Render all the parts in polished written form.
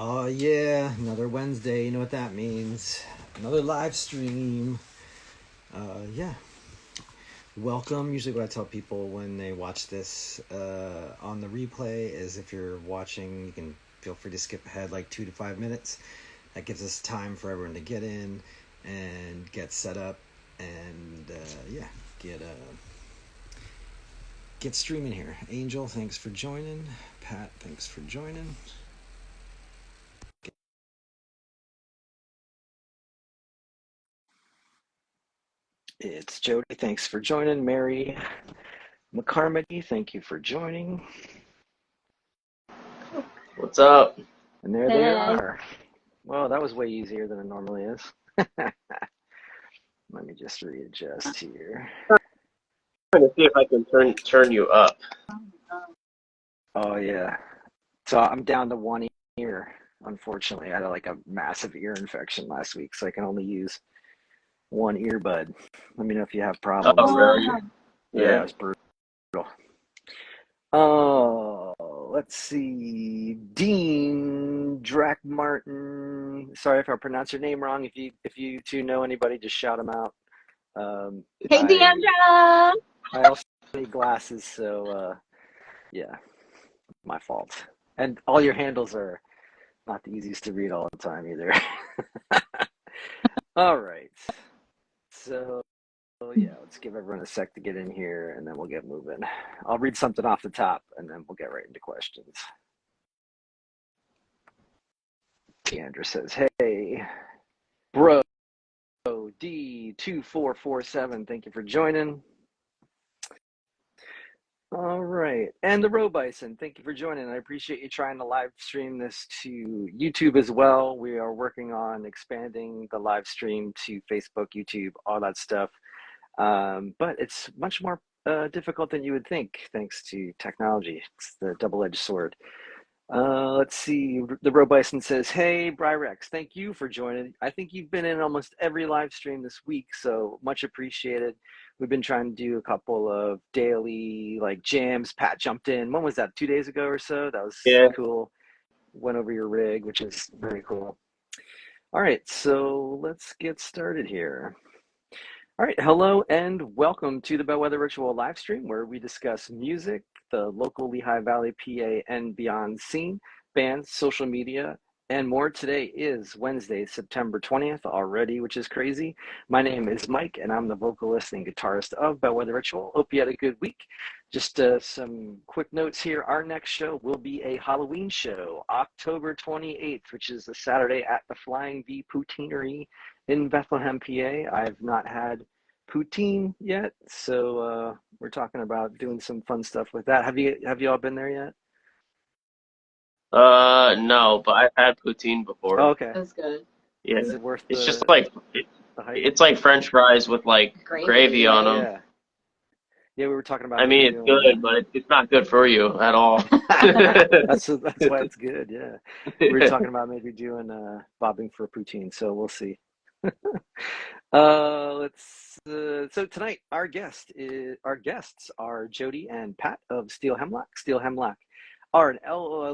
Oh yeah, another Wednesday. You know what that means? Another live stream. Yeah. Welcome. Usually, what I tell people when they watch this on the replay is if you're watching, you can feel free to skip ahead like 2 to 5 minutes. That gives us time for everyone to get in and get set up and yeah, get streaming here. Angel, thanks for joining. Pat, thanks for joining. It's Jody. Thanks for joining. Mary McCarmody, thank you for joining. What's up? And there they are. Well, that was way easier than it normally is. Let me just readjust here. I'm trying to see if I can turn you up. Oh yeah. So I'm down to one ear. Unfortunately, I had like a massive ear infection last week, so I can only use one earbud. Let me know if you have problems. Oh, really? Yeah, it was brutal. Oh, let's see. Dean Drac Martin. Sorry if I pronounced your name wrong. If you two know anybody, just shout them out. Hey, Deandra! I also need glasses, so yeah, my fault. And all your handles are not the easiest to read all the time either. All right. So yeah, let's give everyone a sec to get in here, and then we'll get moving. I'll read something off the top, and then we'll get right into questions. Deandra says, hey, bro, D2447, thank you for joining. All right, and the Roe Bison, thank you for joining. I appreciate you trying to live stream this to YouTube as well. We are working on expanding the live stream to Facebook, YouTube, all that stuff. But it's much more difficult than you would think, thanks to technology. It's the double-edged sword. Let's see. The Roe Bison says, hey, Bryrex, thank you for joining. I think you've been in almost every live stream this week, so much appreciated. We've been trying to do a couple of daily like jams. Pat jumped in. When was that? 2 days ago or so? That was cool. Went over your rig, which is very cool. All right, so let's get started here. All right, hello and welcome to the Bellwether Ritual live stream where we discuss music, the local Lehigh Valley, PA, and beyond scene, bands, social media, and more. Today is Wednesday, September 20th already, which is crazy. My name is Mike, and I'm the vocalist and guitarist of Bellwether Ritual. Hope you had a good week. Just some quick notes here. Our next show will be a Halloween show, October 28th, which is a Saturday at the Flying V Poutineery in Bethlehem, PA. I've not had poutine yet, so we're talking about doing some fun stuff with that. Have you all been there yet? No, but I've had poutine before. Oh, okay. That's good. Yeah, Is it worth it's the, just like the hype? it's like French fries with like gravy on them. Yeah. Yeah, we were talking about I mean, it's good, but it's not good for you at all. that's why it's good. Yeah, we were talking about maybe doing bobbing for poutine, so we'll see. So tonight our guests are Jody and Pat of Steel Hemliock. Steel Hemliock are an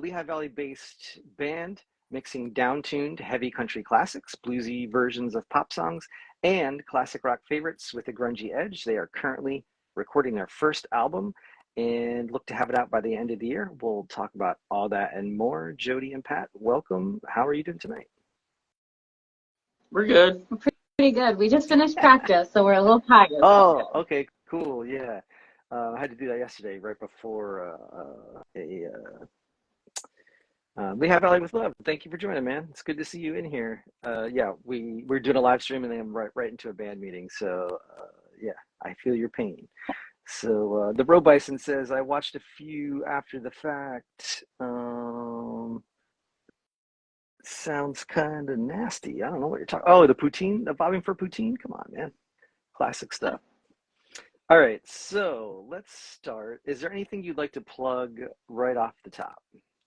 Lehigh Valley based band mixing down-tuned heavy country classics, bluesy versions of pop songs, and classic rock favorites with a grungy edge. They are currently recording their first album and look to have it out by the end of the year. We'll talk about all that and more. Jody and Pat, welcome. How are you doing tonight? We're good. We're pretty good. We just finished practice, so we're a little tired. Oh, okay, cool. Yeah. I had to do that yesterday, right before Lehigh Valley with Love. Thank you for joining, man. It's good to see you in here. Yeah, we're doing a live stream and then I'm right into a band meeting. So yeah, I feel your pain. So the Roe Bison says, I watched a few after the fact. Sounds kind of nasty. I don't know what you're talking. Oh, the poutine, the bobbing for poutine. Come on, man. Classic stuff. All right, so let's start. Is there anything you'd like to plug right off the top?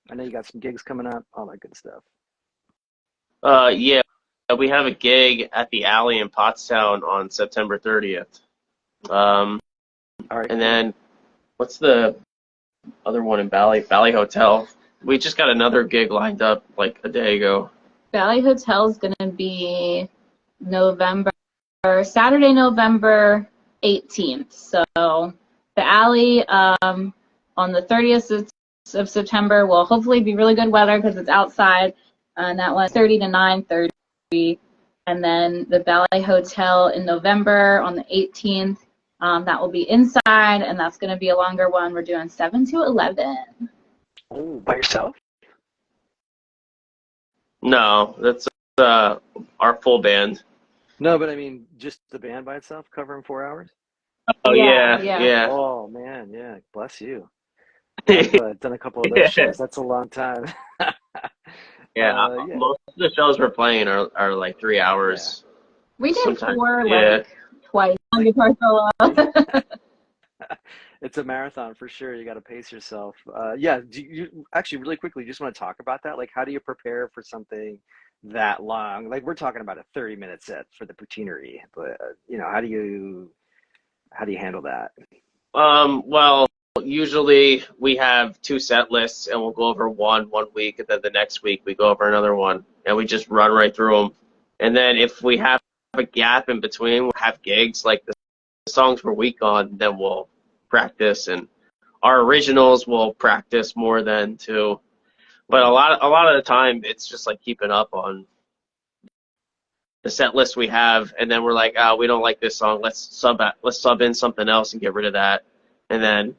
I know you got some gigs coming up, all that good stuff. Yeah, we have a gig at the Alley in Pottstown on September 30th. All right, and then what's the other one in Valley Hotel? we just got another gig lined up like a day ago. Valley Hotel's gonna be Saturday, November 18th. So the alley on the 30th of September will hopefully be really good weather because it's outside, and that one's 30 to 9:30. And then the Valley Hotel in November on the 18th, that will be inside, and that's going to be a longer one. We're doing 7 to 11. Oh, by yourself? No, that's our full band. No, but I mean, just the band by itself covering 4 hours? Oh Yeah, yeah, yeah. yeah. Oh, man, yeah, bless you. I've done a couple of those shows. That's a long time. Yeah, Yeah. most of the shows we're playing are like 3 hours. We did Sometimes. 4 Yeah. like twice on guitar solo. It's a marathon for sure. You got to pace yourself. Yeah. Do you actually really quickly just want to talk about that? Like, how do you prepare for something that long? Like, we're talking about a 30-minute set for the Poutineery, but how do you handle that? Well, usually we have 2 set lists, and we'll go over one week, and then the next week we go over another one, and we just run right through them. And then if we have a gap in between, we'll have gigs like the songs we're weak on, then we'll practice, and our originals will practice more than too. But a lot of the time, it's just like keeping up on the set list we have, and then we're like, oh, we don't like this song. Let's sub in something else and get rid of that, and then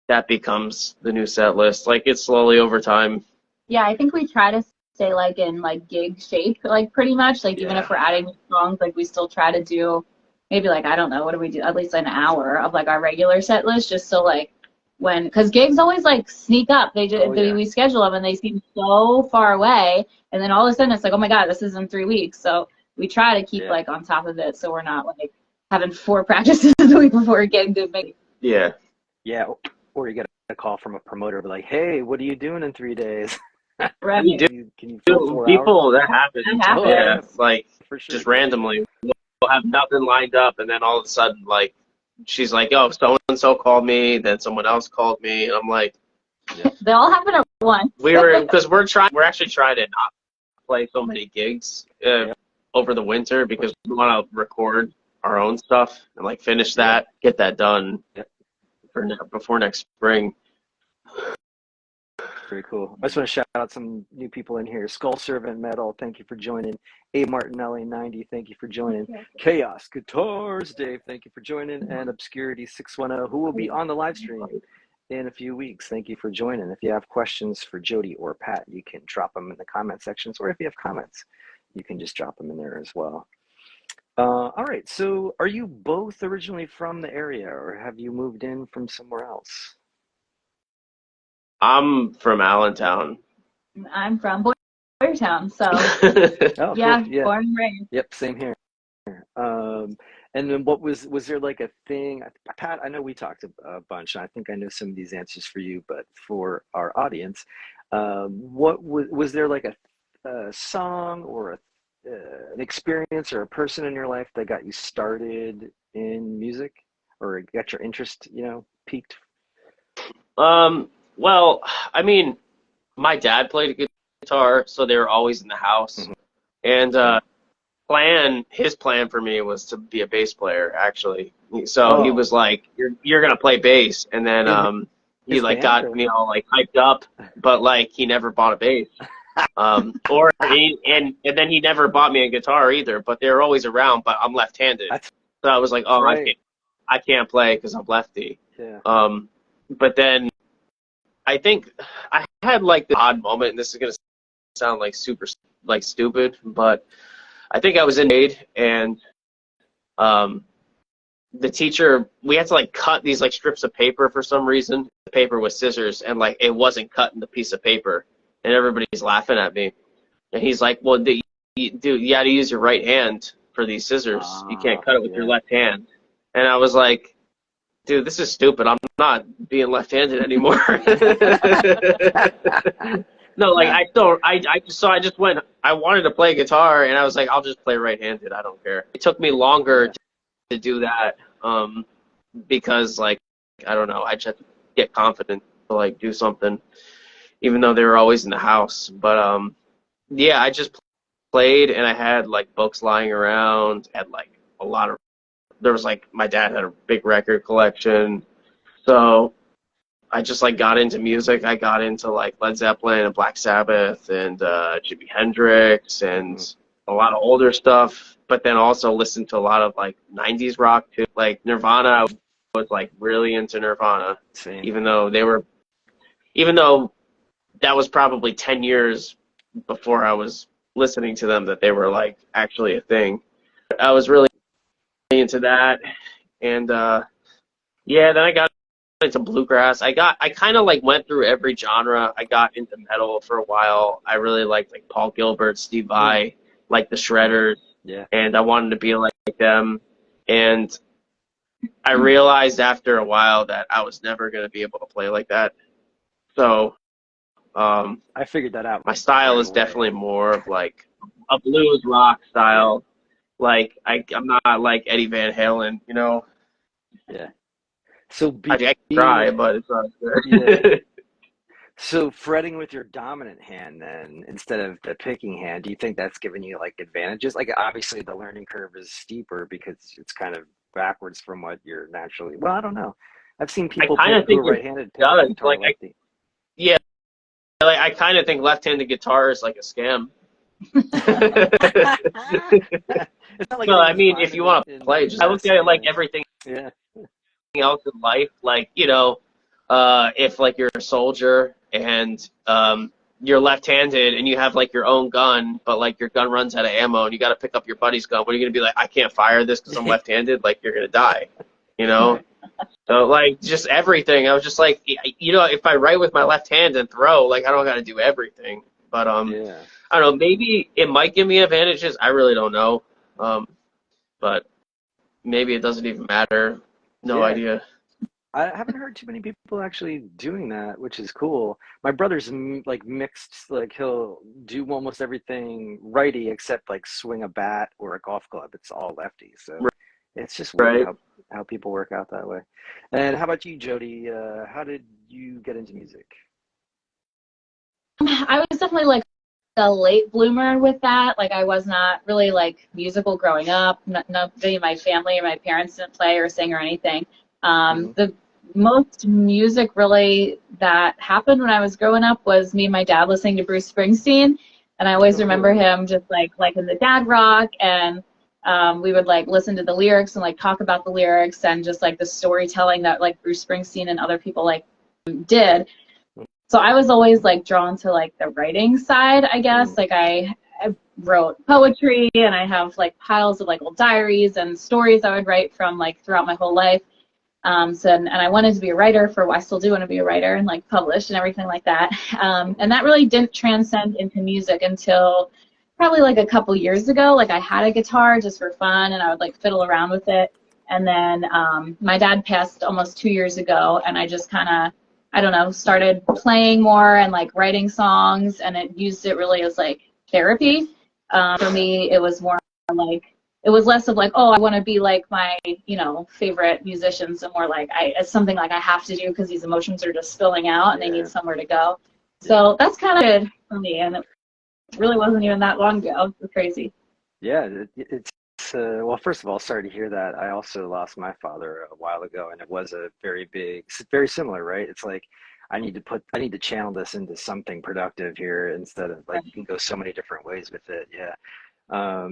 that becomes the new set list. Like, it's slowly over time. Yeah, I think we try to stay like in like gig shape, like pretty much. Like even if we're adding new songs, like we still try to do maybe like, I don't know, what do we do? At least an hour of like our regular set list, just so like because gigs always like sneak up. We schedule them and they seem so far away, and then all of a sudden it's like, oh my God, this is in 3 weeks. So we try to keep like on top of it, so we're not like having 4 practices the week before a gig to make. Yeah. Yeah. Or you get a call from a promoter, be like, hey, what are you doing in 3 days? Right. Can you fill 4 People, hours? that happens. happens. Yeah, like For sure. just randomly. We'll have nothing lined up, and then all of a sudden, like, she's like, oh, so-and-so called me, then someone else called me, and I'm like, They all happen at once. we're actually trying to not play so many gigs over the winter because we want to record our own stuff and like finish that, get that done before next spring. Very cool. I just want to shout out some new people in here. Skull Servant Metal, thank you for joining. A Martinelli 90, thank you for joining. Chaos Guitars, Dave, thank you for joining. And Obscurity 610, who will be on the live stream in a few weeks. Thank you for joining. If you have questions for Jody or Pat, you can drop them in the comment sections, or if you have comments, you can just drop them in there as well. All right, so are you both originally from the area, or have you moved in from somewhere else? I'm from Allentown. I'm from Boyertown, so Oh, yeah, cool. Yeah, born and raised. Yep, same here. And then what was there like a thing, Pat, I know we talked a bunch, and I think I know some of these answers for you, but for our audience, what was there like a song or an experience or a person in your life that got you started in music or got your interest, peaked? Well, I mean, my dad played a guitar, so they were always in the house. And his plan for me was to be a bass player, actually. So he was like, "You're gonna play bass," and then he like got me all like hyped up, but like he never bought a bass. And then he never bought me a guitar either. But they were always around. But I'm left-handed, so I was like, "Oh, I can't play because I'm lefty." Yeah. But then I think I had like the odd moment, and this is gonna sound like super like stupid, but I think I was in grade, and the teacher, we had to like cut these like strips of paper for some reason, the paper with scissors, and like it wasn't cutting the piece of paper, and everybody's laughing at me, and he's like, well, dude, you got to use your right hand for these scissors. You can't cut it with your left hand. And I was like, dude, this is stupid. I'm not being left-handed anymore. No, like I just went. I wanted to play guitar, and I was like, I'll just play right-handed. I don't care. It took me longer to do that because, like, I don't know. I just had to get confident to like do something, even though they were always in the house. But yeah, I just played, and I had like books lying around, had like a lot of, there was like, my dad had a big record collection, so I just like got into music. I got into like Led Zeppelin and Black Sabbath and Jimi Hendrix and a lot of older stuff, but then also listened to a lot of like 90s rock too. Like Nirvana, I was like really into Nirvana, Same. even though that was probably 10 years before I was listening to them that they were like actually a thing. I was really into that, and yeah, then I got into bluegrass. I kind of like went through every genre. I got into metal for a while. I really liked like Paul Gilbert, Steve Vai, like the Shredders, Yeah. and I wanted to be like them. And I realized after a while that I was never going to be able to play like that. So I figured that out my style right is away. definitely more of like a blues rock style. Like I'm not like Eddie Van Halen, you know. Yeah. So I can try, but it's not yeah. good. So fretting with your dominant hand then instead of the picking hand, do you think that's giving you like advantages? Like obviously the learning curve is steeper because it's kind of backwards from what you're naturally. Well, I don't know. I've seen I people kind of who are think it right-handed pick up does. guitar Like lefty. yeah, like I kind of think left-handed guitar is like a scam. It's not like No, I everyone's mean, if finding you it want to in play, just I look at it like investment. everything Yeah. else in life. Like, you know, if like you're a soldier and you're left-handed and you have like your own gun, but like your gun runs out of ammo and you got to pick up your buddy's gun, what are you gonna be like? I can't fire this because I'm left-handed. Like you're gonna die, you know? Right. So like just everything. I was just like, you know, if I write with my left hand and throw, like I don't got to do everything. But Yeah. I don't know. Maybe it might give me advantages. I really don't know. But maybe it doesn't even matter. No Yeah. idea. I haven't heard too many people actually doing that, which is cool. My brother's like mixed, like he'll do almost everything righty except like swing a bat or a golf club. It's all lefty. So it's just weird Right. how people work out that way. And how about you, Jody? How did you get into music? I was definitely like a late bloomer with that. Like I was not really like musical growing up. Nobody in my family or my parents didn't play or sing or anything. Hmm. The most music really that happened when I was growing up was me and my dad listening to Bruce Springsteen, and I always Oh, remember cool. him just like in the dad rock, and we would like listen to the lyrics and like talk about the lyrics and just like the storytelling that like Bruce Springsteen and other people like did. So I was always like drawn to like the writing side, I guess. Like I wrote poetry and I have like piles of like old diaries and stories I would write from like throughout my whole life. And I wanted to be a writer I still do want to be a writer and like publish and everything like that. And that really didn't transcend into music until probably like a couple years ago. Like I had a guitar just for fun and I would like fiddle around with it. And then my dad passed almost 2 years ago and I just kind of, I don't know, started playing more and like writing songs and it used it really as like therapy. For me, it was more like, it was less of like, oh, I want to be like my, favorite musicians, and more like it's something like I have to do because these emotions are just spilling out and they need Yeah. somewhere to go. So that's kind of it for me, and it really wasn't even that long ago. It's crazy. Yeah, it's well, first of all, sorry to hear that. I also lost my father a while ago, and it was a very similar, right? It's like I need to channel this into something productive here instead of like you can go so many different ways with it. Yeah.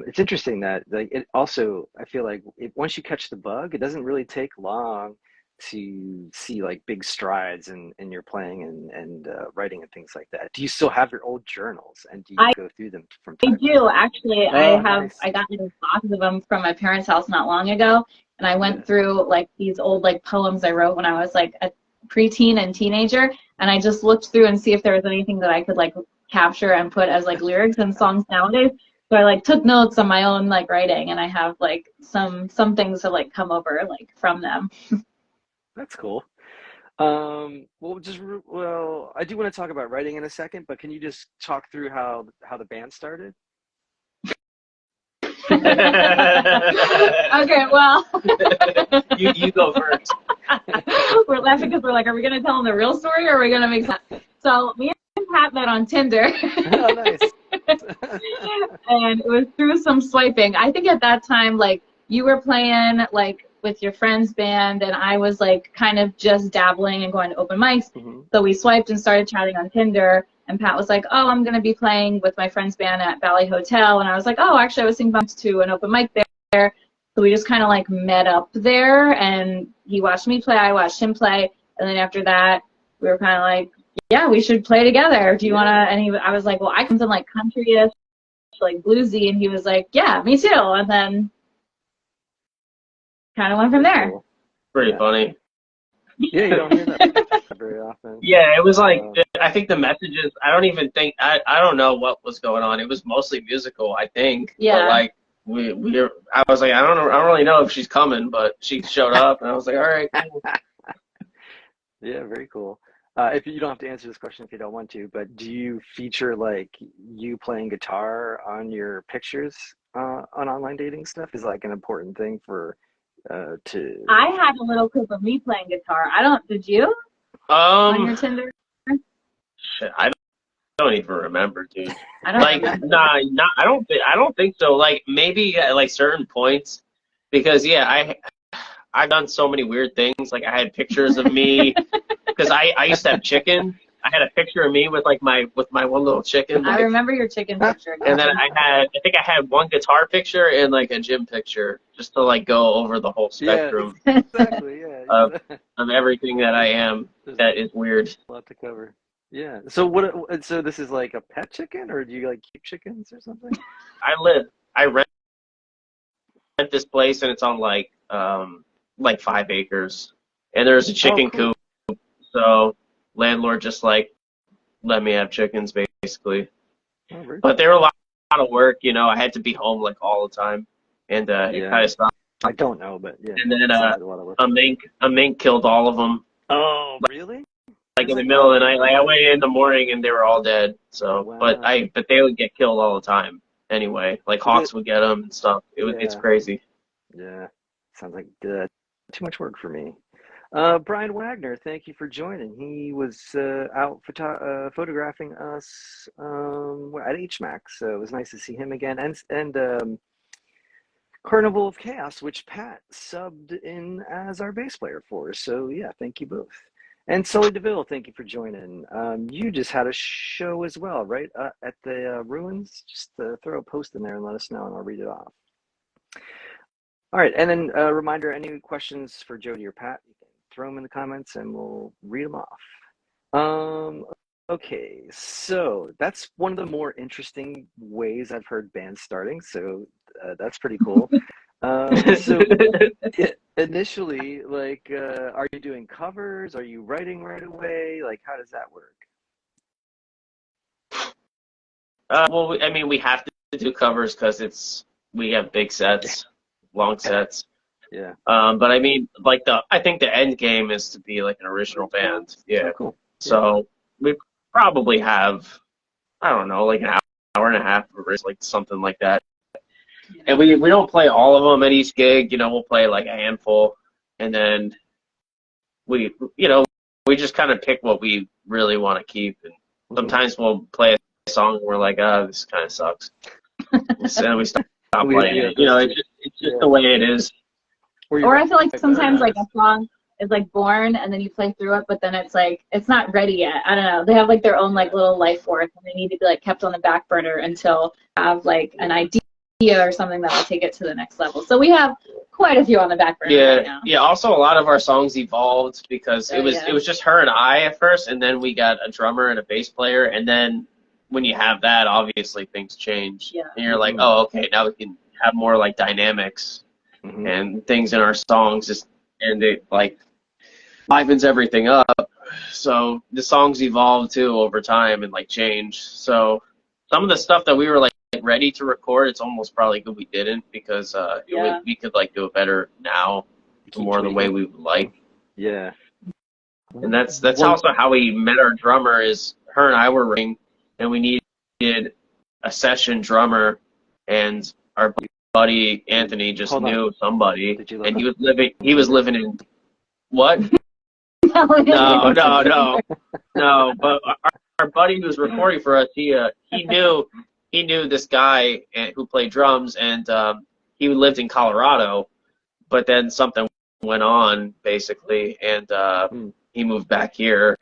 It's interesting that like it also I feel like once you catch the bug, it doesn't really take long to see like big strides in your playing and writing and things like that. Do you still have your old journals and do you I go through them from I time to do time? actually. Oh, nice. I got like a box of them from my parents' house not long ago, and I Yeah. went through like these old like poems I wrote when I was like a preteen and teenager, and I just looked through and see if there was anything that I could like capture and put as like lyrics and songs nowadays. So I like took notes on my own like writing, and I have like some things have like come over like from them. That's cool. Well, I do want to talk about writing in a second, but can you just talk through how the band started? Okay, well, You go first. we're laughing because we're like, are we gonna tell them the real story or are we gonna make sense? So me and Pat met on Tinder. Oh, nice. And it was through some swiping. I think at that time, like, you were playing, like, with your friend's band, and I was, like, kind of just dabbling and going to open mics. Mm-hmm. So we swiped and started chatting on Tinder, and Pat was like, oh, I'm going to be playing with my friend's band at Valley Hotel. And I was like, oh, actually, I was thinking about to an open mic there. So we just kind of, like, met up there, and he watched me play, I watched him play, and then after that, we were kind of like, yeah, we should play together. Do you want to? And I was like, well, I come from, like, country-ish, like, bluesy, and he was like, yeah, me too. And then kind of went from there. Cool. Pretty funny. Yeah, you don't hear that very often. Yeah, it was like, I think the messages, I don't know what was going on. It was mostly musical, I think. Yeah. But like, I was like, I don't really know if she's coming, but she showed up, and I was like, all right, cool. Yeah, very cool. If you don't have to answer this question if you don't want to, but do you feature like you playing guitar on your pictures on online dating stuff? Is like an important thing for to. I had a little clip of me playing guitar. Did you? On your Tinder? Shit, I don't even remember, dude. I don't Like, remember. I don't think so. Like, maybe at like certain points, because yeah, I've done so many weird things. Like, I had pictures of me, because I used to have chicken. I had a picture of me with my one little chicken. I remember your chicken picture. And then I think I had one guitar picture and like a gym picture, just to like go over the whole spectrum Exactly. Yeah. of everything that I am that is weird. A lot to cover. Yeah. So what? So this is like a pet chicken, or do you like keep chickens or something? I rent this place, and it's on like 5 acres, and there's a chicken cool. coop. So landlord just like let me have chickens basically. Oh, very But they were a lot of work, you know. I had to be home like all the time, and it kind of stopped. I don't know, but yeah. And then sounds like a lot of work. a mink killed all of them. Oh, really? Like in the middle of the night, like I went in the morning and they were all dead. So, Wow. but they would get killed all the time anyway. Like hawks would get them and stuff. It's crazy. Yeah, sounds like too much work for me. Brian Wagner, thank you for joining. He was out photographing us at HMAC, so it was nice to see him again. And Carnival of Chaos, which Pat subbed in as our bass player for. So yeah, thank you both. And Sully DeVille, thank you for joining. You just had a show as well, right? At the Ruins. Just throw a post in there and let us know, and I'll read it off. All right, and then a reminder, any questions for Jody or Pat, you can throw them in the comments and we'll read them off. Okay, so that's one of the more interesting ways I've heard bands starting, so that's pretty cool. So initially, like, are you doing covers? Are you writing right away? Like, how does that work? Well, I mean, we have to do covers because we have big sets, long sets. Yeah. But I mean, like I think the end game is to be like an original band. Yeah. Oh, cool. So we probably have, I don't know, like an hour and a half or like something like that. And we don't play all of them at each gig. You know, we'll play like a handful, and then we just kind of pick what we really want to keep. And sometimes we'll play a song and we're like, this kind of sucks. And we stop playing it. You know, it's just the way it is. Or I feel like sometimes like a song is like born and then you play through it, but then it's like it's not ready yet. I don't know. They have like their own like little life force, and they need to be like kept on the back burner until have like an idea or something that will take it to the next level. So we have quite a few on the back burner right now. Yeah. Also, a lot of our songs evolved because it was just her and I at first, and then we got a drummer and a bass player, and then when you have that, obviously things change. Yeah. And you're like, oh, okay, now we can have more like dynamics and things in our songs, and it like livens everything up. So the songs evolve too over time and like change. So some of the stuff that we were like ready to record, it's almost probably good we didn't, because we could like do it better now, more the way we would like. Yeah. And that's also how we met our drummer. Is her and I were ring, and we needed a session drummer, and our buddy Anthony just knew somebody, and he was living in what? No, but our our buddy who was recording for us, he knew this guy who played drums, and he lived in Colorado, but then something went on basically, and he moved back here,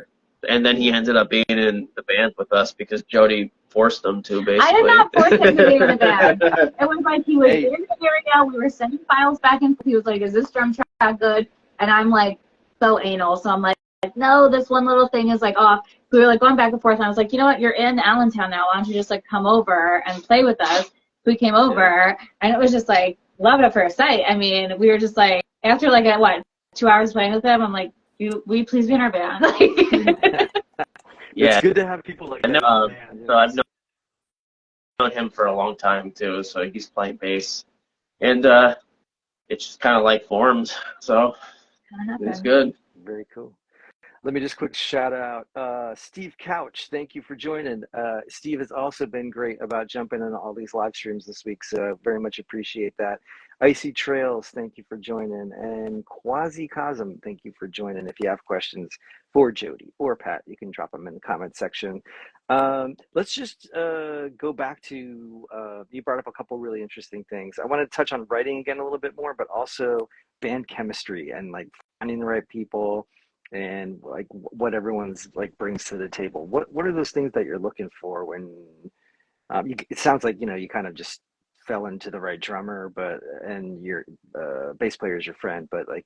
and then he ended up being in the band with us because Jody forced him to, basically. I did not force him to be in the band. It was like he was in the area, we were sending files back and forth. He was like, is this drum track good? And I'm like, so anal. So I'm like, no, this one little thing is like off. We were like going back and forth, and I was like, you know what, you're in Allentown now. Why don't you just like come over and play with us? We came over, and it was just like love at first sight. I mean, we were just like, after like, what, 2 hours playing with him, I'm like, will you please be in our band? It's good to have people like that. So I've known him for a long time too, so he's playing bass, and it's just kind of like formed, so it's good. Very cool. Let me just quick shout out Steve Couch. Thank you for joining. Steve has also been great about jumping in all these live streams this week, so very much appreciate that. Icy Trails, thank you for joining. And Quasi Cosm, thank you for joining. If you have questions for Jody or Pat, you can drop them in the comment section. Let's just go back to, you brought up a couple really interesting things. I want to touch on writing again a little bit more, but also band chemistry and like finding the right people and like what everyone's like brings to the table. What are those things that you're looking for when it sounds like, you know, you kind of just fell into the right drummer, but and your bass player is your friend, but like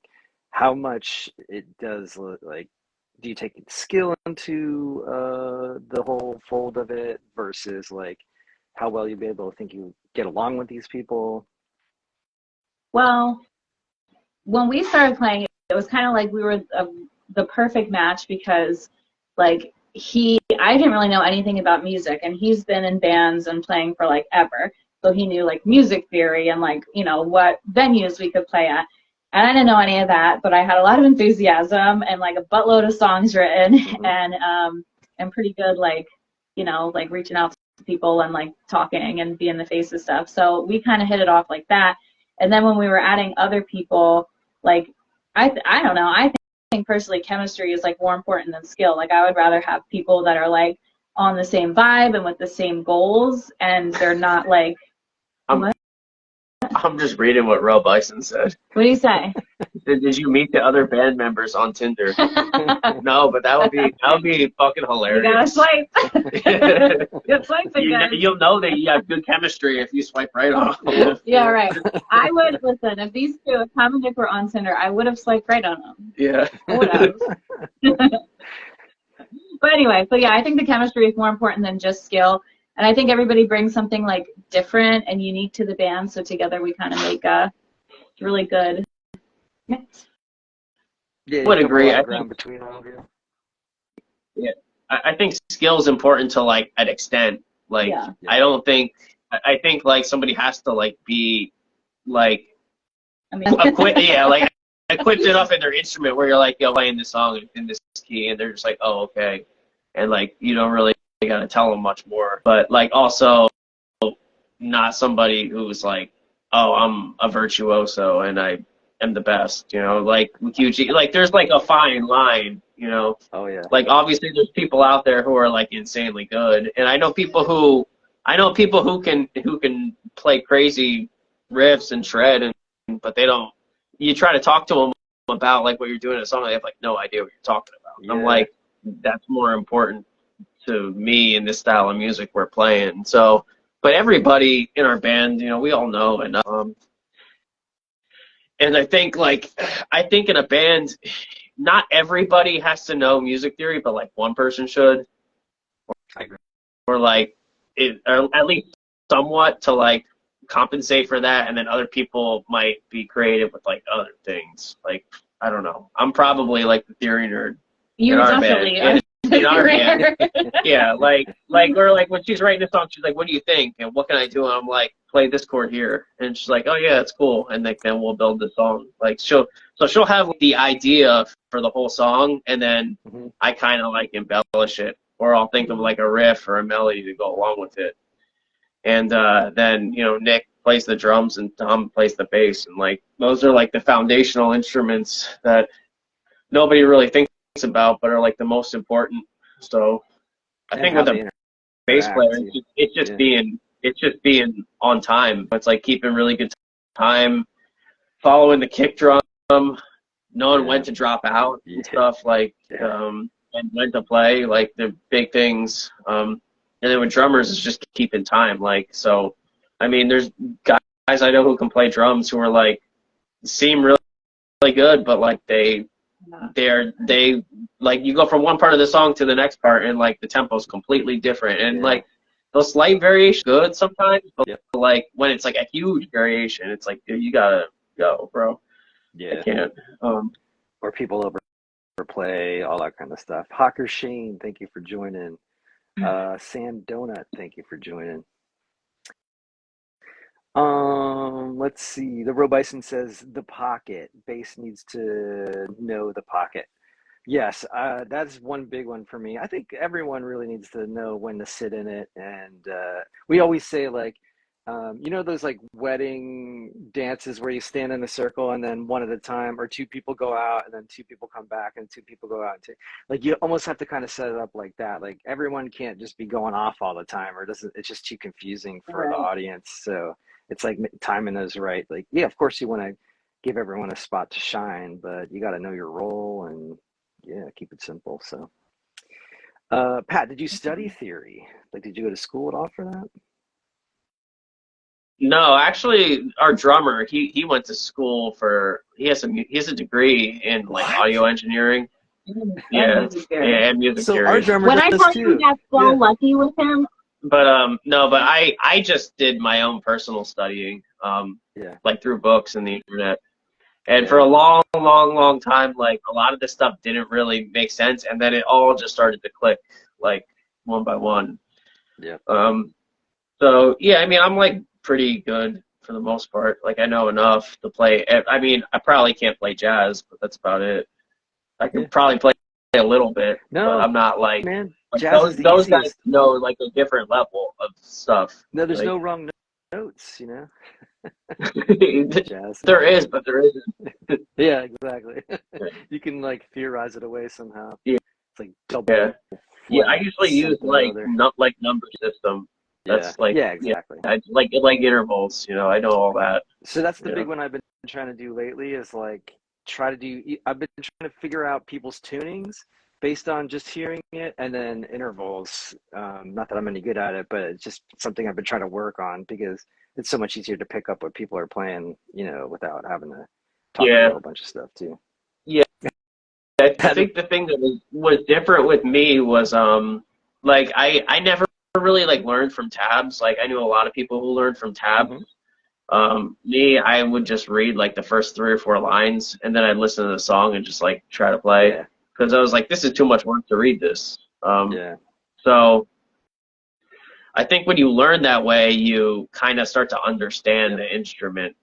how much it does, like, do you take skill into the whole fold of it versus like how well you'll be able to think you get along with these people? Well, when we started playing, it was kind of like we were the perfect match because like I didn't really know anything about music, and he's been in bands and playing for like ever. So he knew like music theory and like, you know, what venues we could play at. And I didn't know any of that, but I had a lot of enthusiasm and like a buttload of songs written, and pretty good, like, you know, like reaching out to people and like talking and being the face of stuff. So we kind of hit it off like that. And then when we were adding other people, like, I don't know, I think personally chemistry is like more important than skill. Like I would rather have people that are like on the same vibe and with the same goals, and they're not like, I'm just reading what Roe Bison said. What do you say? Did you meet the other band members on Tinder? No, but that would be fucking hilarious. You gotta swipe. Good swipe again. You'll know that you have good chemistry if you swipe right on them. Yeah, right. I would listen if these two, if Tom and Nick were on Tinder, I would have swiped right on them. Yeah. I would have. But anyway, so yeah, I think the chemistry is more important than just skill. And I think everybody brings something like different and unique to the band, so together we kind of make a really good mix. Yeah, I would agree. I think between all of you. Yeah, I think skill is important to like an extent. Like I think like somebody has to like be like equipped. Yeah, like equipped enough in their instrument where you're like, yo, playing this song in this key, and they're just like, oh, okay, and like you don't really gotta tell them much more, but like also not somebody who's like, oh, I'm a virtuoso and I am the best, you know, like huge, like there's like a fine line, you know. Oh yeah. Like obviously there's people out there who are like insanely good, and I know people who can play crazy riffs and shred, and but they don't. You try to talk to them about like what you're doing in a song, they have like no idea what you're talking about. Yeah. I'm like, that's more important to me in this style of music we're playing. So, but everybody in our band, you know, we all know, and I think in a band, not everybody has to know music theory, but like one person should, or like or at least somewhat to like compensate for that, and then other people might be creative with like other things. Like I don't know, I'm probably like the theory nerd. You definitely are. In our band. Yeah, like or like when she's writing a song, she's like, what do you think and what can I do? And I'm like, play this chord here, and she's like, oh yeah, that's cool, and like then we'll build the song. Like she'll have the idea for the whole song, and then I kind of like embellish it, or I'll think of like a riff or a melody to go along with it, and then you know Nick plays the drums and Tom plays the bass, and like those are like the foundational instruments that nobody really thinks about but are like the most important. So I And think how with a they bass player, interact too. Yeah. it's just being on time. It's like keeping really good time, following the kick drum, knowing when Yeah. to drop out and Yeah. stuff like, Yeah. and when to play, like the big things. And then with drummers, it's just keeping time. Like, so, I mean, there's guys I know who can play drums who are like, seem really, really good, but like they like you go from one part of the song to the next part and like the tempo's completely different and Yeah. like those slight variations good sometimes, but Yep. like when it's like a huge variation, it's like, dude, you gotta go, bro. I Yeah. can't. Or people overplay, all that kind of stuff. Hawker Shane, thank you for joining. Sam Donut, thank you for joining. Let's see. The Robison says the pocket. Bass needs to know the pocket. Yes, that's one big one for me. I think everyone really needs to know when to sit in it. And we always say, like, you know, those like wedding dances where you stand in a circle and then one at a time, or two people go out and then two people come back and two people go out. And like, you almost have to kind of set it up like that. Like, everyone can't just be going off all the time, or doesn't, it's just too confusing for the Right. audience. So it's like timing those right. Like, yeah, of course you want to give everyone a spot to shine, but you got to know your role and yeah, keep it simple. So, Pat, did you study theory? Like, did you go to school at all for that? No, actually, our drummer, he went to school for he has a degree in like What? audio engineering. And Yeah, music yeah, theory. and music So our theory. drummer When I does tell you we too. got so Yeah. lucky with him, But no, but I just did my own personal studying, Yeah. like through books and the internet. And for Yeah. a long, long, long time, like a lot of this stuff didn't really make sense, and then it all just started to click, like one by one. Yeah. Um, so yeah, I mean, I'm like pretty good for the most part. Like I know enough to play. I mean, I probably can't play jazz, but that's about it. I can Yeah. probably play a little bit, but No, I'm not man, like jazz is the those guys easiest. know like a different level of stuff. No, there's no Like wrong notes, you know, jazz. there is, but there isn't. Yeah, exactly. You can like theorize it away somehow. Yeah, It's like double yeah, yeah. I flat usually use something or other. like number system. Yeah. That's like Yeah, yeah, exactly. I like intervals. You know, I know all that. So that's the Yeah, big one I've been trying to do lately is like try to do, I've been trying to figure out people's tunings based on just hearing it and then intervals. Not that I'm any good at it, but it's just something I've been trying to work on because it's so much easier to pick up what people are playing, you know, without having to talk through a yeah, whole bunch of stuff too. yeah. I That, think the thing that was different with me was like I never really like learned from tabs. Like I knew a lot of people who learned from tabs. mhm. Me, I would just read like the first three or four lines, and then I'd listen to the song and just like try to play Yeah, because I was like, this is too much work to read this. yeah, So I think when you learn that way, you kind of start to understand yep, the instrument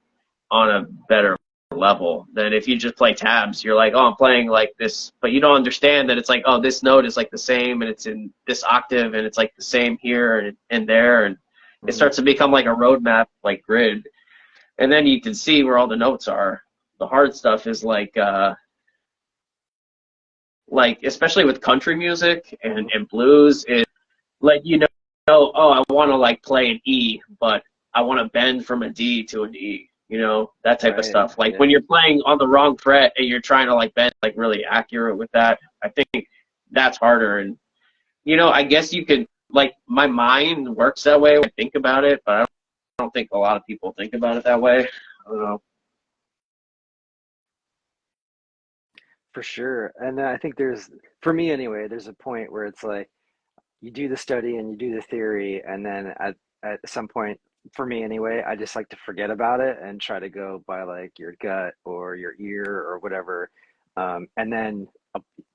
on a better level than if you just play tabs. You're like, oh, I'm playing like this, but you don't understand that it's like, oh, this note is like the same, and it's in this octave, and it's like the same here and there, and it hmm, starts to become like a roadmap, like grid. And then you can see where all the notes are. The hard stuff is like especially with country music hmm, and blues, is like oh, I want to like play an E, but I want to bend from a D to an E. You know, that type of right, stuff. Like yeah, when you're playing on the wrong fret and you're trying to like bend like really accurate with that, I think that's harder. And I guess you could like my mind works that way when I think about it, but I don't think a lot of people think about it that way. I don't know. for sure. And I think there's, for me anyway, there's a point where it's like you do the study and you do the theory, and then at some point, for me anyway, I just like to forget about it and try to go by like your gut or your ear or whatever, and then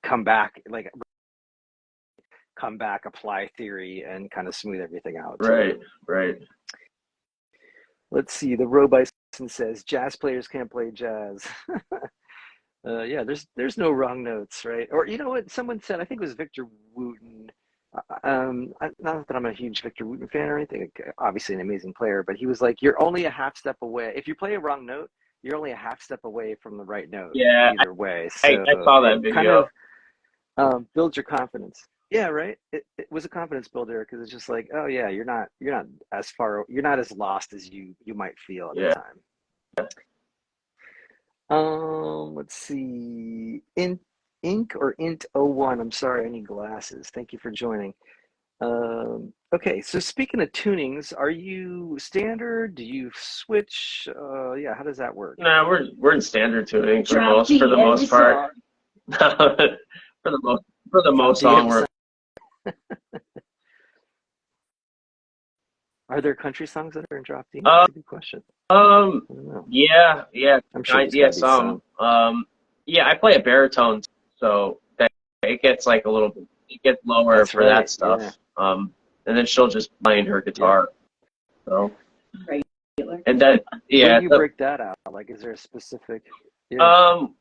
come back, like come back, apply theory, and kind of smooth everything out too. Right, right. Let's see. The Roe Bison says jazz players can't play jazz. Yeah, there's no wrong notes, right? Or you know what? Someone said, I think it was Victor Wooten. Not that I'm a huge Victor Wooten fan or anything. Obviously, an amazing player, but he was like, "You're only a half step away. If you play a wrong note, you're only a half step away from the right note Yeah, either way." I So saw it that kind video. of builds your confidence. Yeah, right. It was a confidence builder because it's just like, oh yeah, you're not as lost as you might feel at the Yeah. time. Let's see. Ink or Int01. I'm sorry, I need glasses. Thank you for joining. Okay, so speaking of tunings, are you standard? Do you switch? Yeah, how does that work? Nah, we're in standard tuning Drop for D the every most part. song. For the Drop most D song every we're song. Are there country songs that are in drop D? uh, That's a good question. I don't know. yeah, I'm sure there's got yeah, to be some. some. Yeah, I play a baritone, so that it gets like it gets lower That's for that right. Yeah. stuff. And then she'll just play her Yep. guitar. So, Regular. and that, Where yeah, do you break that out? Like, is there a specific? Yeah. um,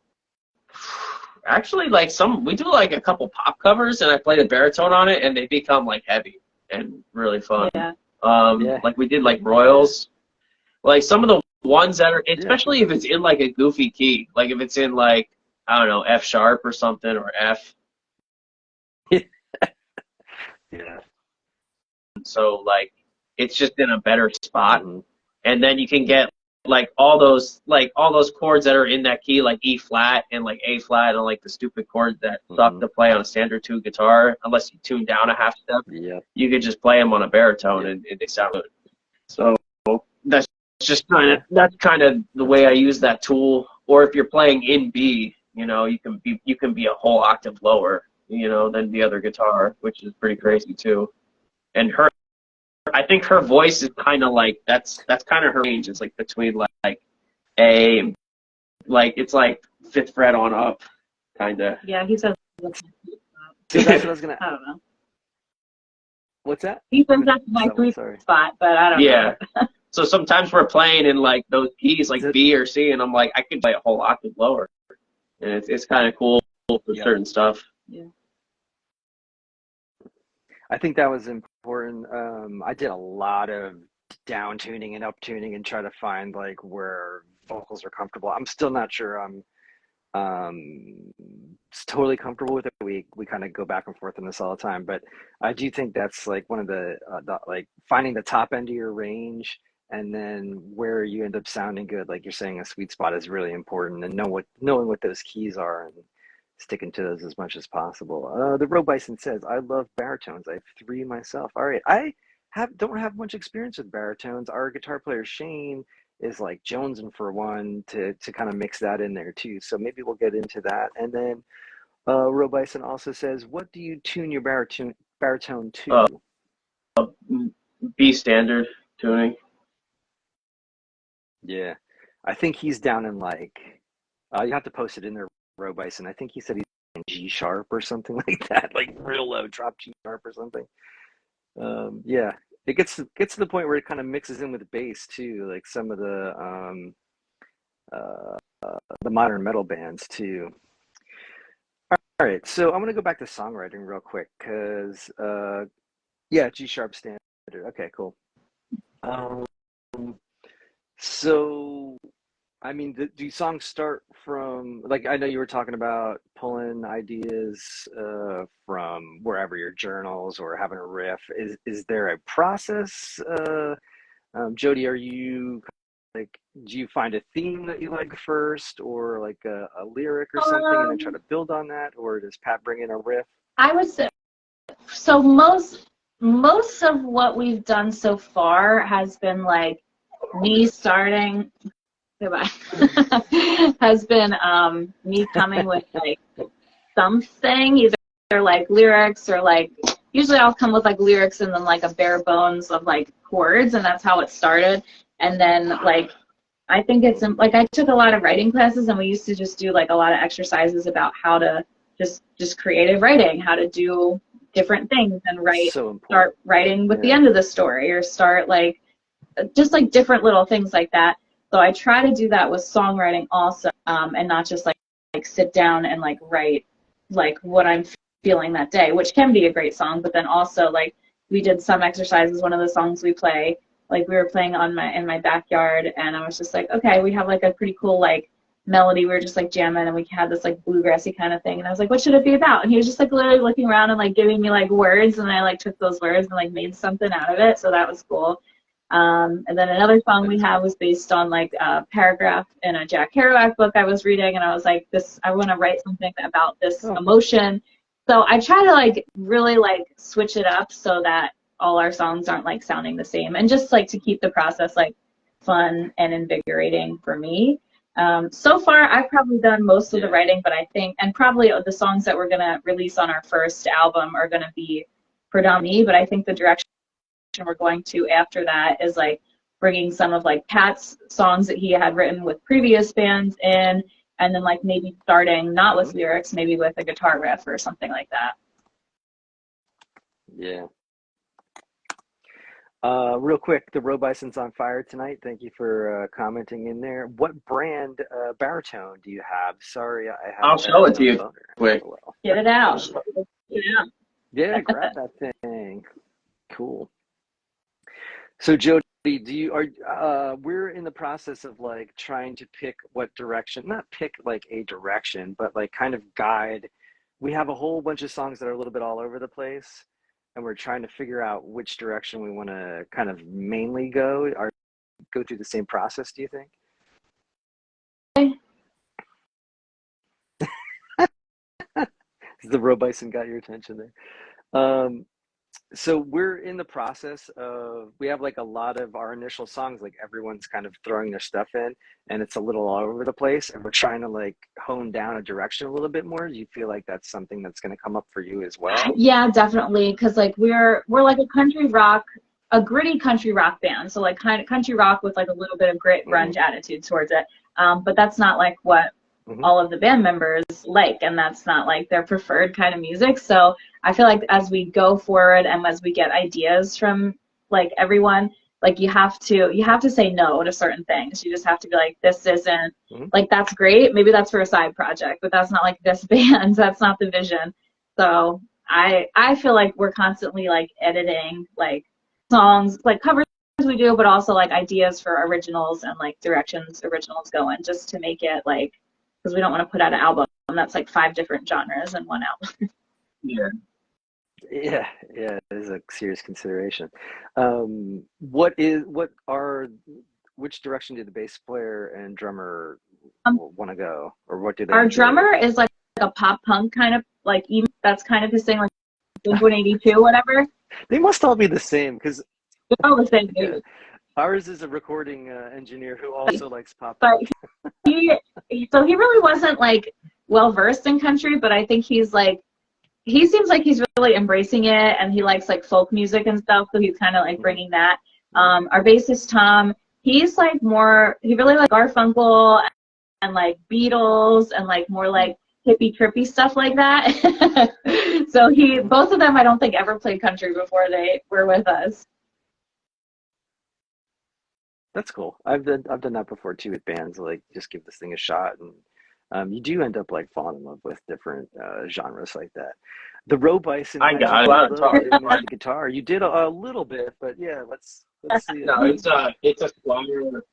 actually, like we do like a couple pop covers, and I play the baritone on it, and they become like heavy and really fun. Yeah. Yeah. Like we did like Royals, like some of the ones that are, Yeah. especially if it's in like a goofy key, like if it's in like, I don't know, F sharp or something, or F. Yeah. So like it's just in a better spot, Hmm. and then you can get like all those chords that are in that key, like E flat and like A flat, and like the stupid chords that suck Hmm. to play on a standard two guitar unless you tune down a half step. Yep. You could just play them on a baritone, Yep. and they sound good. So that's Yeah. that's kind of the That's way I cool. use that tool. Or if you're playing in B, you can be a whole octave lower, than the other guitar, which is pretty crazy too. And I think her voice is kind of like that's kind of her range. It's like between like A, like it's like fifth fret on up, kind of. Yeah, he says So that's what I was gonna. I don't know. What's that? He says Go ahead, that's my someone. sweet Sorry. spot, but I don't Yeah. know. So sometimes we're playing in like those keys, Is like it? B or C, and I'm like, I could play a whole octave lower, and it's kind of cool for Yep. certain stuff. Yeah. I think that was important. I did a lot of down tuning and up tuning and try to find like where vocals are comfortable. I'm still not sure I'm totally comfortable with it. We kind of go back and forth on this all the time, but I do think that's like one of the like finding the top end of your range and then where you end up sounding good. Like you're saying, a sweet spot is really important, and knowing what those keys are and sticking to those as much as possible. The Roe Bison says, "I love baritones. I have three myself." All right, I don't have much experience with baritones. Our guitar player Shane is like jonesing for one to kind of mix that in there too. So maybe we'll get into that. And then Roe Bison also says, "What do you tune your baritone Uh, to?" B standard tuning. Yeah, I think he's down in like you have to post it in there, Roe Bison. I think he said he's in G sharp or something like that, like real low, drop G sharp or something. Yeah, it gets to the point where it kind of mixes in with bass too, like some of uh, the modern metal bands too. All right, so I'm gonna go back to songwriting real quick because yeah, G sharp standard. Okay, cool. Um, so I mean, do songs start from like I know you were talking about pulling ideas from wherever your journals or having a riff. Is there a process? Jody, are you like do you find a theme that you like first, or like a lyric or something, and then try to build on that, or does Pat bring in a riff? I would say so. Most of what we've done so far has been like me starting. Goodbye. Has been me coming with like something, either like lyrics or like usually I'll come with like lyrics and then like a bare bones of like chords, and that's how it started. And then like I think it's like I took a lot of writing classes, and we used to just do like a lot of exercises about how to just creative writing, how to do different things and So important. start writing with the Yeah. end of the story, or start like just like different little things like that. So I try to do that with songwriting also, and not just like sit down and like write like what I'm feeling that day, which can be a great song. But then also like we did some exercises. One of the songs we play, like we were playing in my backyard, and I was just like, okay, we have like a pretty cool like melody. We were just like jamming, and we had this like bluegrassy kind of thing. And I was like, what should it be about? And he was just like literally looking around and like giving me like words, and I like took those words and like made something out of it. So that was cool. And then another song we have was based on like a paragraph in a Jack Kerouac book I was reading, and I was like, I want to write something about this emotion. So I try to like really like switch it up so that all our songs aren't like sounding the same, and just like to keep the process like fun and invigorating for me. So far, I've probably done most of the writing, but I think, and probably the songs that we're gonna release on our first album are gonna be predominantly, but I think the direction we're going to after that is like bringing some of like Pat's songs that he had written with previous bands in, and then like maybe starting not with lyrics, maybe with a guitar riff or something like that. Yeah. Real quick, the Roe Bison's on fire tonight. Thank you for commenting in there. What brand baritone do you have? Sorry, I have. I'll show it to you quick. Get it out. Yeah, grab that thing. Cool. So Jody, we're in the process of like trying to pick what direction, not pick like a direction, but like kind of guide. We have a whole bunch of songs that are a little bit all over the place, and we're trying to figure out which direction we want to kind of mainly go through the same process, do you think? The Roe Bison got your attention there. So we're in the process of, we have like a lot of our initial songs, like everyone's kind of throwing their stuff in, and it's a little all over the place, and we're trying to like hone down a direction a little bit more. Do you feel like that's something that's going to come up for you as well? Yeah, definitely, because like we're like a gritty country rock band, so like kind of country rock with like a little bit of grit grunge attitude towards it, but that's not like what all of the band members like, and that's not like their preferred kind of music. So I feel like as we go forward and as we get ideas from like everyone, like you have to say no to certain things. You just have to be like, this isn't like, that's great, maybe that's for a side project, but that's not like this band. That's not the vision. So I feel like we're constantly like editing like songs, like covers we do, but also like ideas for originals and like directions originals go in, just to make it like, because we don't want to put out an album that's like 5 different genres in one album. Yeah, it is a serious consideration. Which direction did the bass player and drummer want to go, or what do they? Our drummer is like a pop punk kind of, like, even that's kind of his thing, like Blink-182, whatever. They must all be the same, because they're all the same dude. Ours is a recording engineer who also likes pop punk. But he really wasn't like well versed in country, but I think he seems like he's really embracing it, and he likes like folk music and stuff, so he's kind of like bringing that. Our bassist Tom, he's like more, he really likes Garfunkel and like Beatles and like more like hippie trippy stuff like that. So both of them I don't think ever played country before they were with us. That's cool. I've done that before too with bands, like just give this thing a shot, and you do end up like falling in love with different genres like that. The Roe Bison. I got the guitar. You did a little bit, but yeah, let's see. No, it's a Squire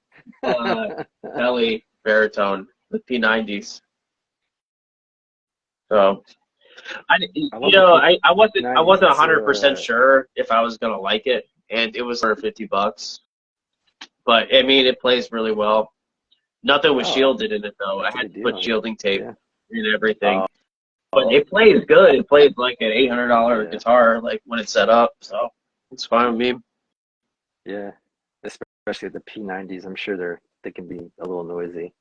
belly baritone with P90s. So I wasn't 100% sure if I was gonna like it, and it was $150. But I mean, it plays really well. Nothing was shielded in it though. I had to put shielding tape in everything. But it plays good. It plays like an $800 guitar, like when it's set up. So it's fine with me. Yeah, especially the P90s. I'm sure they can be a little noisy.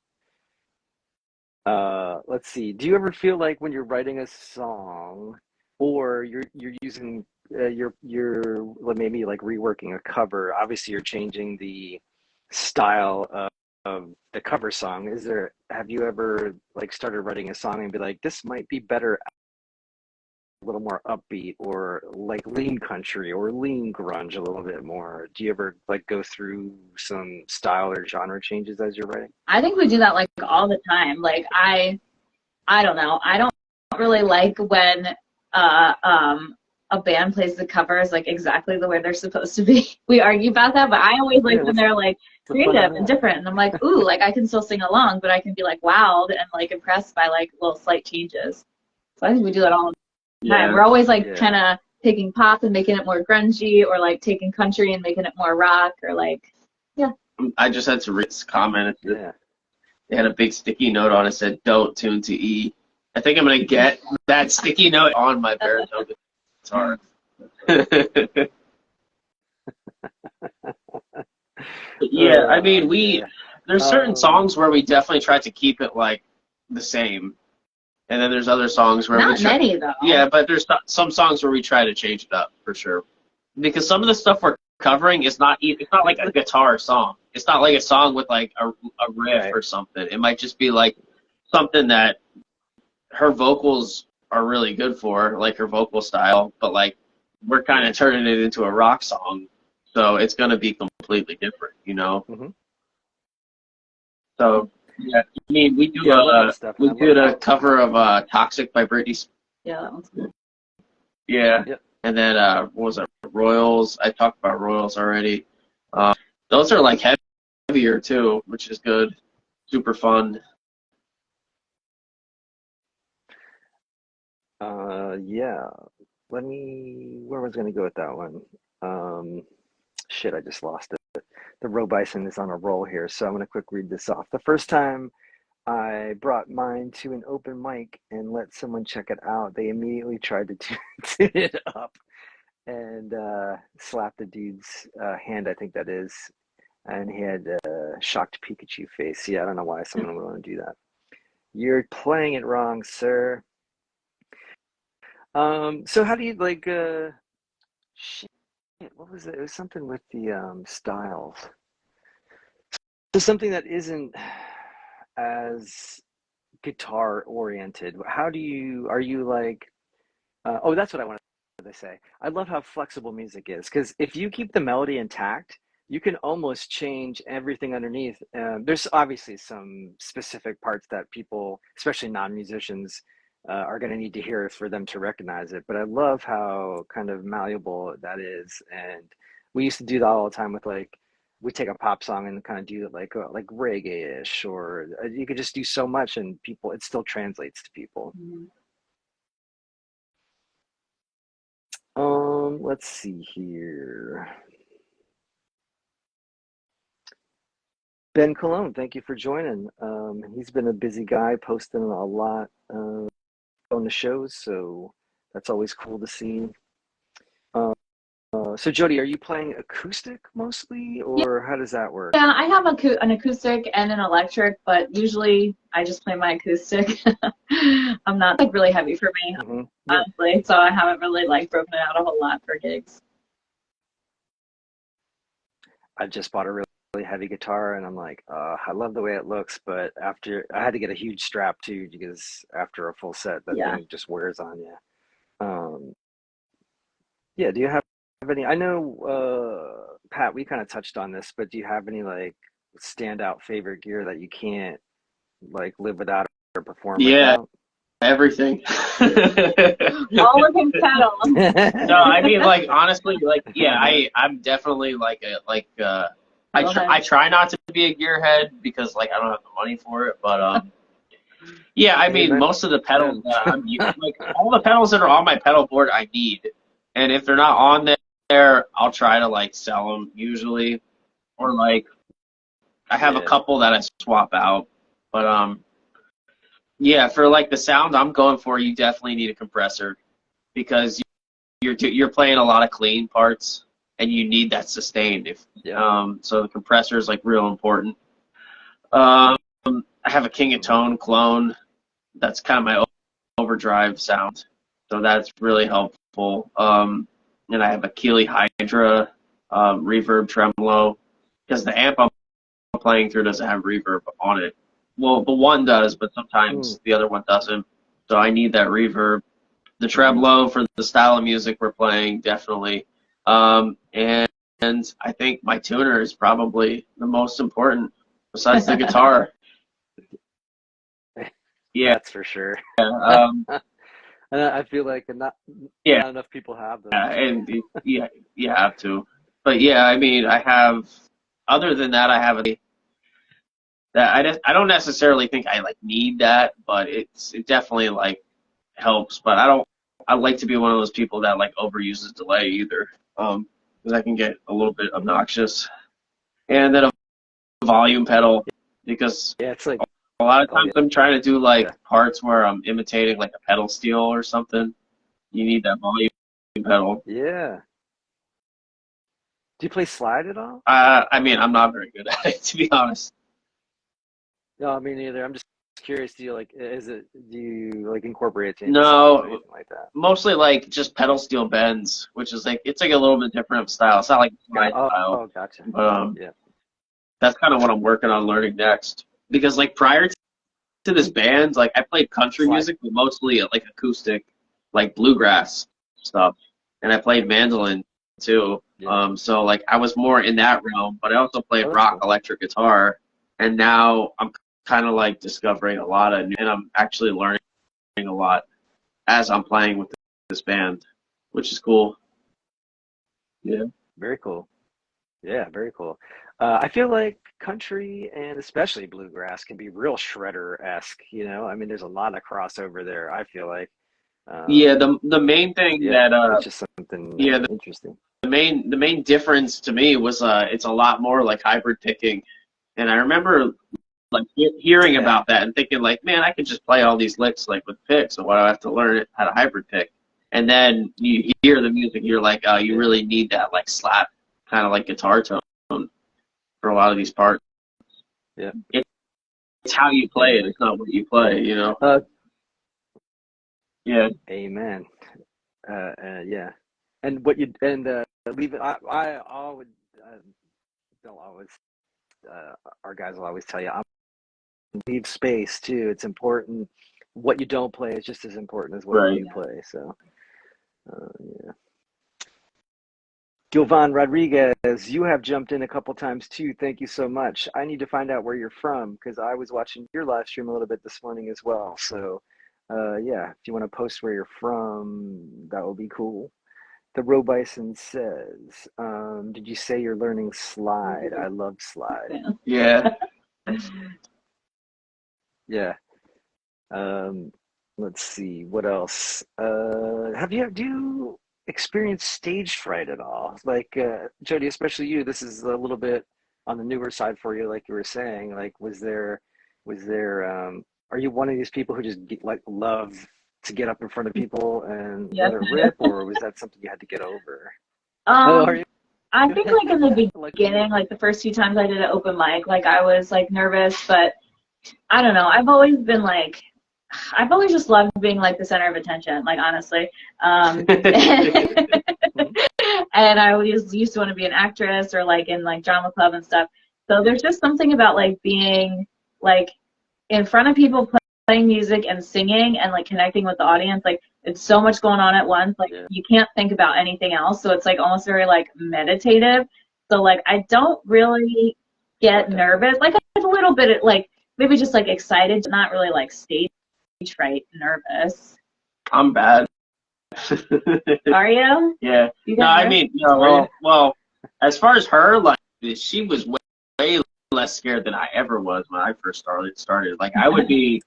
Let's see. Do you ever feel like when you're writing a song, or you're using you're maybe like reworking a cover? Obviously, you're changing the style of the cover song. Have you ever like started writing a song and be like, this might be better a little more upbeat, or like lean country or lean grunge a little bit more? Do you ever like go through some style or genre changes as you're writing? I think we do that like all the time. Like I don't know. I don't really like when a band plays the covers like exactly the way they're supposed to be. We argue about that, but I always like when they're like creative and different, and I'm like, ooh, like I can still sing along, but I can be like wowed and like impressed by like little slight changes. So I think we do that all the time. We're always like kind of taking pop and making it more grungy, or like taking country and making it more rock, or like, I just had to read this comment. They had a big sticky note on it, said, "Don't tune to E." I think I'm going to get that sticky note on my baritone guitar. Yeah, I mean, there's certain songs where we definitely try to keep it like the same. And then there's other songs where not many though. Yeah, but there's some songs where we try to change it up for sure. Because some of the stuff we're covering is not like a guitar song. It's not like a song with like a riff or something. It might just be like something that her vocals are really good for, like her vocal style, but like we're kind of turning it into a rock song, so it's going to be completely different, you know. So yeah, I mean, we did a cover of "Toxic" by Britney Spears. Yeah, that one's cool. Yeah, and then what was it? Royals. I talked about Royals already. Those are like heavier too, which is good. Super fun. Yeah. Where was I going to go with that one? Shit, I just lost it. The Roe Bison is on a roll here, so I'm going to quick read this off. The first time I brought mine to an open mic and let someone check it out, they immediately tried to tune it up and slapped the dude's hand, I think that is, and he had a shocked Pikachu face. Yeah, I don't know why someone would want to do that. You're playing it wrong, sir. So how do you like shit, what was it? It was something with the styles. So something that isn't as guitar oriented. Are you like oh, that's what I wanted to say. I love how flexible music is, because if you keep the melody intact, you can almost change everything underneath. There's obviously some specific parts that people, especially non-musicians, are going to need to hear for them to recognize it. But I love how kind of malleable that is. And we used to do that all the time with like, we take a pop song and kind of do it like reggae-ish, or you could just do so much and it still translates to people. Let's see here. Ben Cologne, thank you for joining. He's been a busy guy, posting a lot on the shows, so that's always cool to see. So Jody, are you playing acoustic mostly, or how does that work? Yeah, I have an acoustic and an electric, but usually I just play my acoustic. I'm not like really heavy for me, honestly, so I haven't really like broken it out a whole lot for gigs. I just bought a really heavy guitar, and I'm like, I love the way it looks, but after I had to get a huge strap too, because after a full set, that thing just wears on you. Yeah, do you have any? I know, Pat, we kind of touched on this, but do you have any like standout favorite gear that you can't like live without or perform without? Everything. All of his pedals. No, I mean, like, honestly, like, I'm definitely like I try not to be a gearhead because like I don't have the money for it, but yeah, I mean, most of the pedals I'm using, like all the pedals that are on my pedal board I need, and if they're not on there, I'll try to like sell them usually, or like I have a couple that I swap out, but yeah, for like the sound I'm going for, you definitely need a compressor because you're playing a lot of clean parts and you need that sustained. So the compressor is like real important. I have a King of Tone clone. That's kind of my overdrive sound, so that's really helpful. And I have a Keeley Hydra reverb tremolo because the amp I'm playing through doesn't have reverb on it. Well, the one does, but sometimes the other one doesn't. So I need that reverb. The tremolo for the style of music we're playing, definitely. And I think my tuner is probably the most important, besides the guitar. Yeah, that's for sure. And I feel like Yeah, not enough people have them. and yeah, you have to. But yeah, I mean, I have. Other than that, I have a that I don't necessarily think I like need that, but it definitely like helps. But I don't. I like to be one of those people that like overuses delay either, because I can get a little bit obnoxious. And then a volume pedal because Yeah, it's like, a lot of oh times I'm trying to do like yeah, parts where I'm imitating like a pedal steel or something. You need that volume pedal. yeah. Do you play slide at all? I mean, I'm not very good at it to be honest. No, me neither. I'm just curious. Do you like? Do you like incorporate it into songs or No, anything like that? mostly like just pedal steel bends, which is like it's like a little bit different of style. It's not like my style, Gotcha. but Yeah. that's kind of what I'm working on learning next. Because like prior to this band, like I played country Slide. music, but mostly like acoustic, like bluegrass stuff, and I played mandolin too. Yeah. So like I was more in that realm, but I also played Oh, that's rock cool. electric guitar, and now I'm kind of like discovering a lot of new, and I'm actually learning a lot as I'm playing with this band, which is cool. Yeah. Very cool. Yeah, very cool. I feel like country and especially bluegrass can be real shredder-esque, you know? I mean, there's a lot of crossover there, I feel like. Yeah, Um, the main thing yeah, that it's just something yeah, interesting. the main difference to me was it's a lot more like hybrid picking. And I remember like hearing Yeah, about that and thinking like, man, I could just play all these licks like with picks, so why do I have to learn it how to hybrid pick? And then you hear the music, you're like, oh, you yeah, really need that like slap kind of like guitar tone for a lot of these parts. yeah, It's how you yeah, play it, very it's not cool. what you play, you know? Uh, Yeah, Amen. Yeah. And what you and leave it. I always they'll always our guys will always tell you, leave space too. It's important. What you don't play is just as important as what you right. do play. So, yeah. Gilvan Rodriguez, you have jumped in a couple times too. Thank you so much. I need to find out where you're from because I was watching your live stream a little bit this morning as well. So, yeah, if you want to post where you're from, that would be cool. The Roe Bison says, did you say you're learning slide? I love slide. Yeah. Yeah. Um, let's see, what else? Do you experience stage fright at all? Like, Jody, especially you, this is a little bit on the newer side for you, like you were saying. Like, are you one of these people who just like love to get up in front of people and Yes. let it rip, or was that something you had to get over? Oh, are Um, you? I think like in the Lucky you. beginning, like the first few times I did an open mic, like I was like nervous, but I don't know. I've always just loved being like the center of attention, like honestly. Mhm. And I always used to want to be an actress or like in like drama club and stuff. So there's just something about like being like in front of people playing music and singing and like connecting with the audience. Like it's so much going on at once. Like Yeah, you can't think about anything else. So it's like almost very like meditative. So like I don't really oh, get definitely. nervous. Like a little bit like maybe just like excited, not really like stage fright nervous. I'm bad. Are you? Yeah. You No, get I nervous? mean, no, Are you? as far as her, like, she was way less scared than I ever was when I first started. Like, I'm very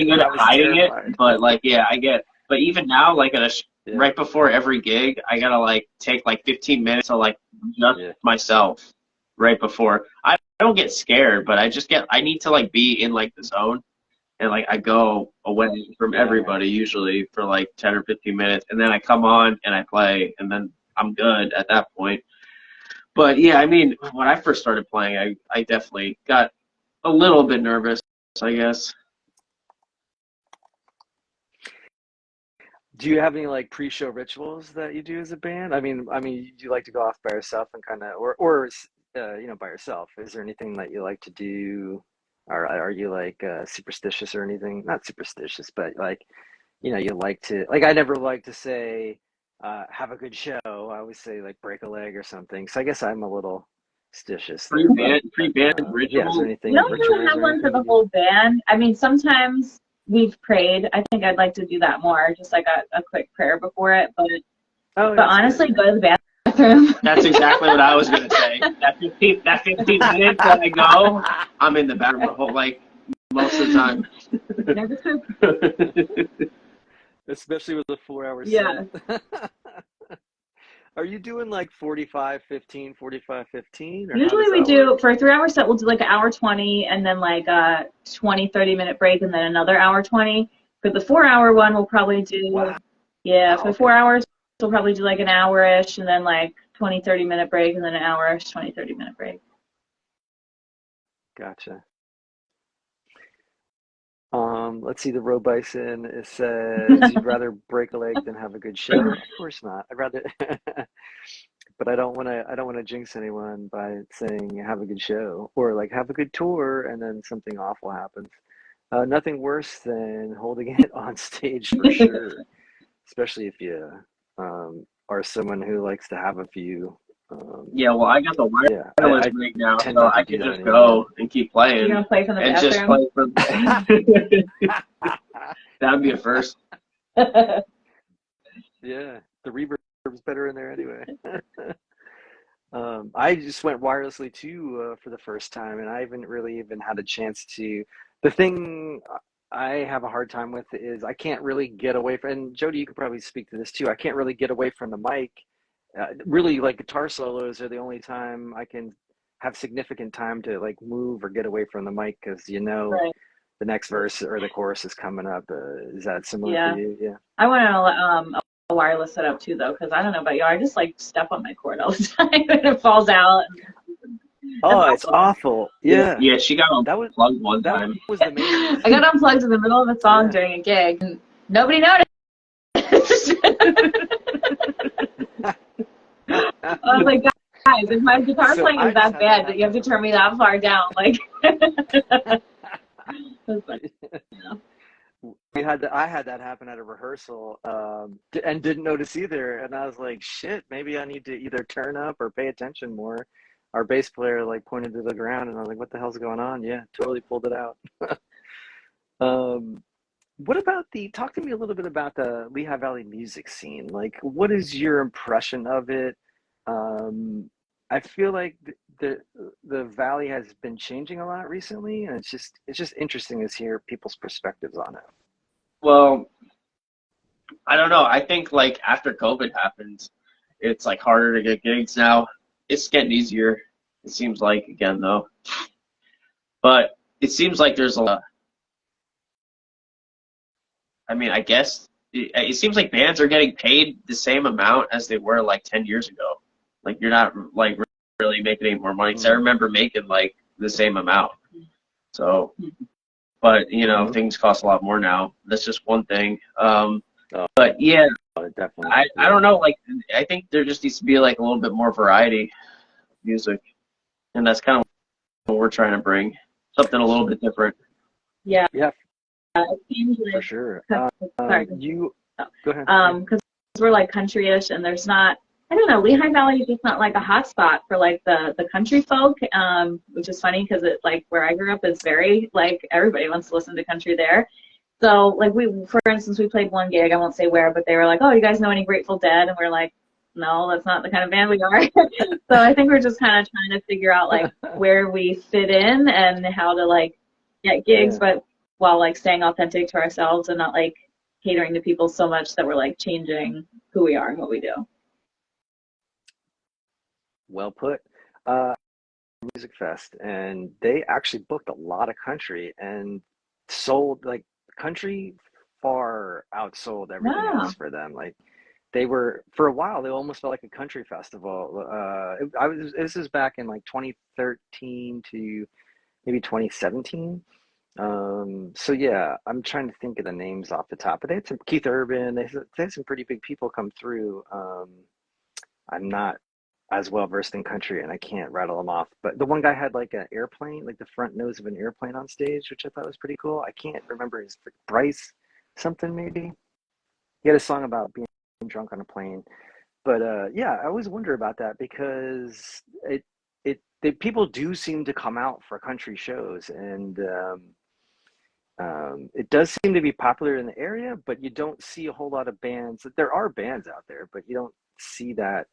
good I at was hiding it, terrified. but like, yeah, but even now, like, Yeah, right before every gig, I gotta like take like 15 minutes to like just yeah, myself right before. I don't get scared, but I need to like be in like the zone and like I go away from yeah. everybody usually for like 10 or 15 minutes, and then I come on and I play, and then I'm good at that point. But yeah, I mean, when I first started playing, I definitely got a little bit nervous, I guess. Do you have any like pre-show rituals that you do as a band? Do you like to go off by yourself and kind of, by yourself? Is there anything that you like to do, or are you like superstitious or anything? Not superstitious, but like, you like to like. I never like to say, have a good show. I always say like break a leg or something. So I guess I'm a little stitious there, but Pre band yeah. Is there ritual. We anything don't really rituals have or one for anything the you do? whole band. I mean, sometimes we've prayed. I think I'd like to do that more, just like a quick prayer before it. Oh, But that's honestly, good. go to the bathroom. That's exactly what I was gonna say. That 15 minutes that I go, I'm in the bathroom the whole like most of the time. Never took. Especially with a 4 hour Yeah. set. Are you doing like 45, 15, 45, 15, or how Usually does we that work? do, for a 3 hour set, we'll do like an hour 20 and then like a 20, 30-minute break and then another hour 20. For the 4 hour one, we'll probably do, Wow. yeah, Oh, for okay. 4 hours, we'll probably do like an hour-ish and then like 20, 30-minute break and then an hour-ish, 20, 30-minute break. Gotcha. Let's see the Roe Bison. It says you'd rather break a leg than have a good show. Of course not. I'd rather, but I don't want to jinx anyone by saying have a good show or like have a good tour and then something awful happens. Nothing worse than holding it on stage for sure, especially if you are someone who likes to have a few. Yeah, well, I got the Yeah, wireless I rig now, tend so not to I do can that just anymore. go and keep You're playing gonna play from the and just bathroom? play for. That'd be a first. Yeah, the reverb's better in there anyway. I just went wirelessly too for the first time, and I haven't really even had a chance to. The thing I have a hard time with is I can't really get away from, and Jody, you could probably speak to this too. I can't really get away from the mic. Really, like guitar solos are the only time I can have significant time to like move or get away from the mic because Right. the next verse or the chorus is coming up. Is that similar for Yeah. you? Yeah. I want a wireless setup too, though, because I don't know about you. I just like step on my cord all the time and it falls out. That's Oh, it's awful. awful. Yeah. Yeah, she got That was unplugged one that time. was the main I reason. got unplugged in the middle of a song Yeah. during a gig, and nobody noticed. I was like, guys, if my guitar So playing is I just that had that bad that you happen have at to a turn me that far down, like, that's funny, you know? I had that happen at a rehearsal, and didn't notice either. And I was like, shit, maybe I need to either turn up or pay attention more. Our bass player like pointed to the ground, and I was like, what the hell's going on? Yeah, totally pulled it out. Um, what about talk to me a little bit about the Lehigh Valley music scene. Like, what is your impression of it? Um, I feel like the valley has been changing a lot recently, and it's just interesting to hear people's perspectives on it. Well, I don't know. I think like after COVID happened, it's like harder to get gigs now. It's getting easier. It seems like again though, but it seems like there's a lot. I mean, I guess it seems like bands are getting paid the same amount as they were like 10 years ago. Like you're not like really making any more money. 'Cause I Mm. remember making like the same amount. So, but you know, Hmm. things cost a lot more now. That's just one thing. Oh, But yeah, definitely. I Yeah. don't know. Like I think there just needs to be like a little bit more variety in music, and that's kind of what we're trying to bring. Something a little bit different. Yeah, Yeah, it seems for like, sure. sorry, You go ahead. Yeah. because we're like country-ish, and there's not, I don't know, Lehigh Valley is just not like a hot spot for like the country folk, which is funny because it like where I grew up is very like everybody wants to listen to country there. So like for instance, we played one gig, I won't say where, but they were like, oh, you guys know any Grateful Dead? And we're like, no, that's not the kind of band we are. So I think we're just kind of trying to figure out like where we fit in and how to like get gigs, Yeah. but while like staying authentic to ourselves and not like catering to people so much that we're like changing who we are and what we do. Well put. Uh, Music Fest, and they actually booked a lot of country and sold like country far outsold everything else Wow. for them. Like they were for a while, they almost felt like a country festival. This is back in like 2013 to maybe 2017. So yeah, I'm trying to think of the names off the top, but they had some Keith Urban. They had some pretty big people come through. I'm not as well versed in country and I can't rattle them off. But the one guy had like an airplane, like the front nose of an airplane on stage, which I thought was pretty cool. I can't remember his Bryce something maybe. He had a song about being drunk on a plane. But yeah, I always wonder about that because people do seem to come out for country shows and It does seem to be popular in the area, but you don't see a whole lot of bands. There are bands out there, but you don't see that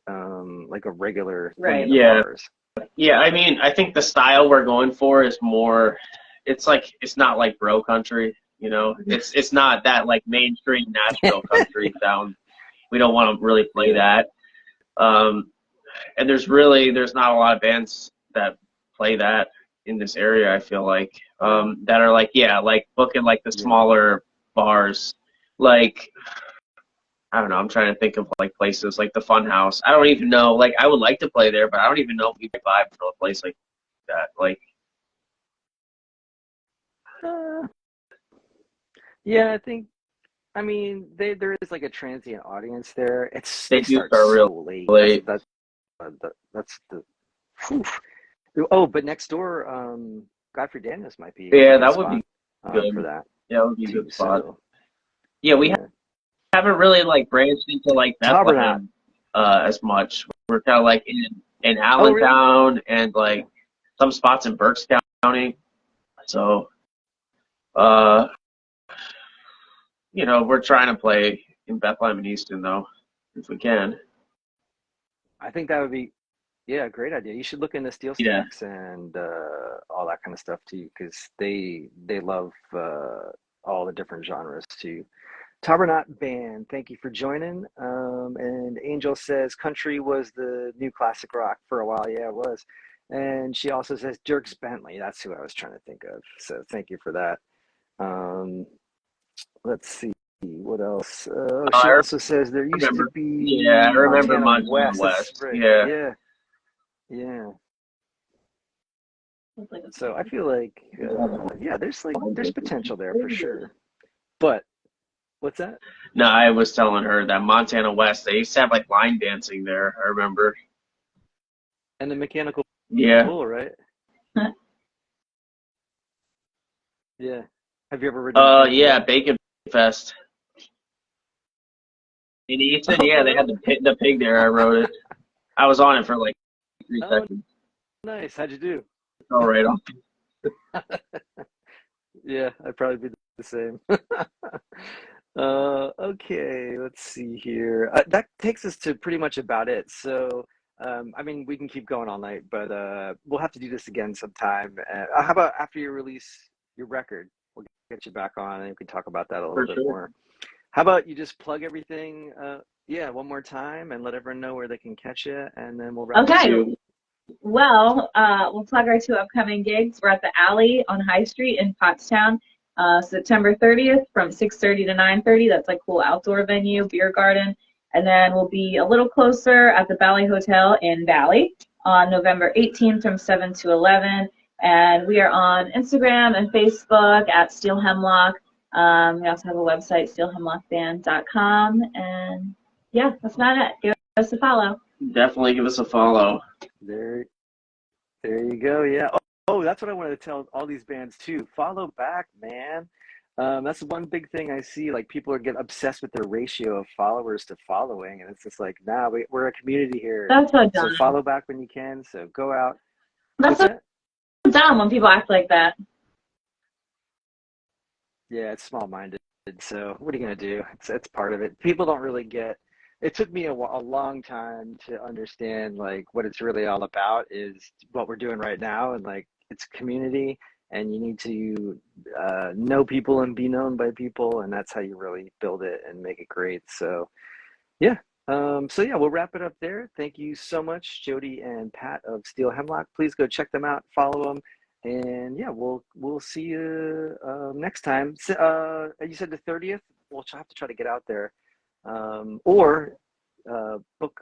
like a regular thing in Right. the Yeah. bars. Yeah, I mean, I think the style we're going for is more, it's like, it's not like bro country, you know? It's not that like mainstream Nashville country sound. We don't want to really play Yeah. that. And there's not a lot of bands that play that in this area, I feel like, that are like, yeah, like booking like the Yeah. smaller bars. Like, I don't know, I'm trying to think of like places like the Fun House. I don't even know, like, I would like to play there, but I don't even know if we could vibe for a place like that. Like, Uh, yeah, I mean, there is like a transient audience there. they They do start start real so late. late. That's the. Whew. Oh, but next door, Godfrey Daniels might be a Yeah, good that would be spot for good. that Yeah, that would be a too. good spot. So Yeah, we yeah, haven't really like branched into like Tabernacle. Bethlehem as much. We're kind of like in Oh, really? Allentown and like some spots in Berks County. So, uh, we're trying to play in Bethlehem and Easton though, if we can. I think that would be, yeah, a great idea. You should look into Steel Yeah, Stacks and all that kind of stuff too, because they love all the different genres too. Tabernacle Band, thank you for joining. And Angel says country was the new classic rock for a while. Yeah, it was. And she also says Dirks Bentley. That's who I was trying to think of. So thank you for that. Um, let's see what else. She I also says there used to remember. Yeah, I be remember Montana Montana West. That's West. right. Yeah, Yeah, yeah. So I feel like, yeah, there's potential there for sure. But what's that? no, I was telling her that Montana West. They used to have like line dancing there. I remember. And the Mechanical Yeah. Bull, right? Yeah. Have you ever ridden the Mechanical Yeah, Bull? Bacon Fest. In Easton, Oh, yeah, they had really? the pig there. I rode it. I was on it for like 3 Oh, seconds. nice. How'd you do? All right off. Yeah, I'd probably be the same. Okay, let's see here. That takes us to pretty much about it. So, I mean, we can keep going all night, but we'll have to do this again sometime. How about after you release your record? We'll get you back on and we can talk about that a little For bit sure. more. How about you just plug everything, yeah, one more time and let everyone know where they can catch you, and then we'll wrap up. Okay. Well, we'll plug our 2 upcoming gigs. We're at the Alley on High Street in Pottstown, September 30th from 6:30 to 9:30. That's like cool outdoor venue, beer garden. And then we'll be a little closer at the Valley Hotel in Valley on November 18th from 7 to 11. And we are on Instagram and Facebook at Steel Hemlock. We also have a website, steelhemlockband.com. And yeah, that's about it. Give us a follow. Definitely give us a follow. There, there you go. Yeah. Oh, that's what I wanted to tell all these bands too. Follow back, man. That's one big thing I see. Like people are get obsessed with their ratio of followers to following, and it's just like, nah, we're a community here. That's so So dumb. follow back when you can. So go out. That's What's so that? dumb when people act like that. Yeah, it's small-minded. So what are you gonna do? It's part of it. People don't really get. It took me a long time to understand like what it's really all about is what we're doing right now, and like it's community, and you need to know people and be known by people, and that's how you really build it and make it great. So yeah. So yeah, we'll wrap it up there. Thank you so much, Jody and Pat of Steel Hemlock. Please go check them out, follow them, and yeah, we'll see you next time. So, you said the 30th. We'll have to try to get out there, or book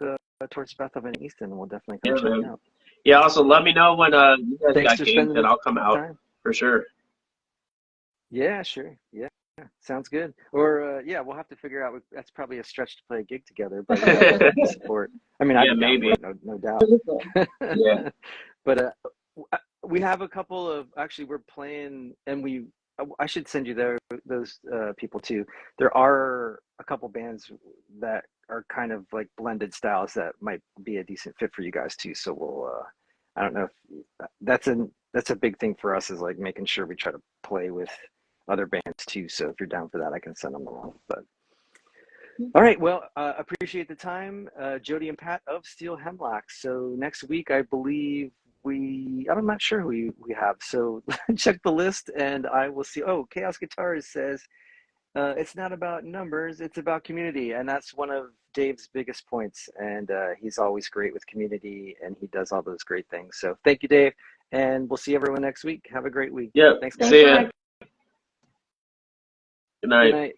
towards Bethlehem and Easton, and we'll definitely come Yeah, check man. it out. Yeah, also let me know when you guys Thanks got for gigs spending and the I'll come out time. for sure. Yeah, sure. Yeah. Sounds good. Or yeah, we'll have to figure out. That's probably a stretch to play a gig together, but yeah, we'll definitely support. I mean, I'd Yeah, be down for maybe. it, no doubt. Yeah. But we have a couple of actually we're playing, and I should send you those people too. There are a couple bands that are kind of like blended styles that might be a decent fit for you guys too. So we'll I don't know if that's a big thing for us is like making sure we try to play with other bands too. So if you're down for that, I can send them along. But all right, well, appreciate the time, Jody and Pat of Steel Hemlock. So next week, I believe I'm not sure who we have. So check the list, and I will see. Oh, Chaos Guitars says it's not about numbers, it's about community, and that's one of Dave's biggest points. And he's always great with community, and he does all those great things. So thank you, Dave, and we'll see everyone next week. Have a great week. Yep. Thanks, guys. See ya. Thanks. Good night. Good night.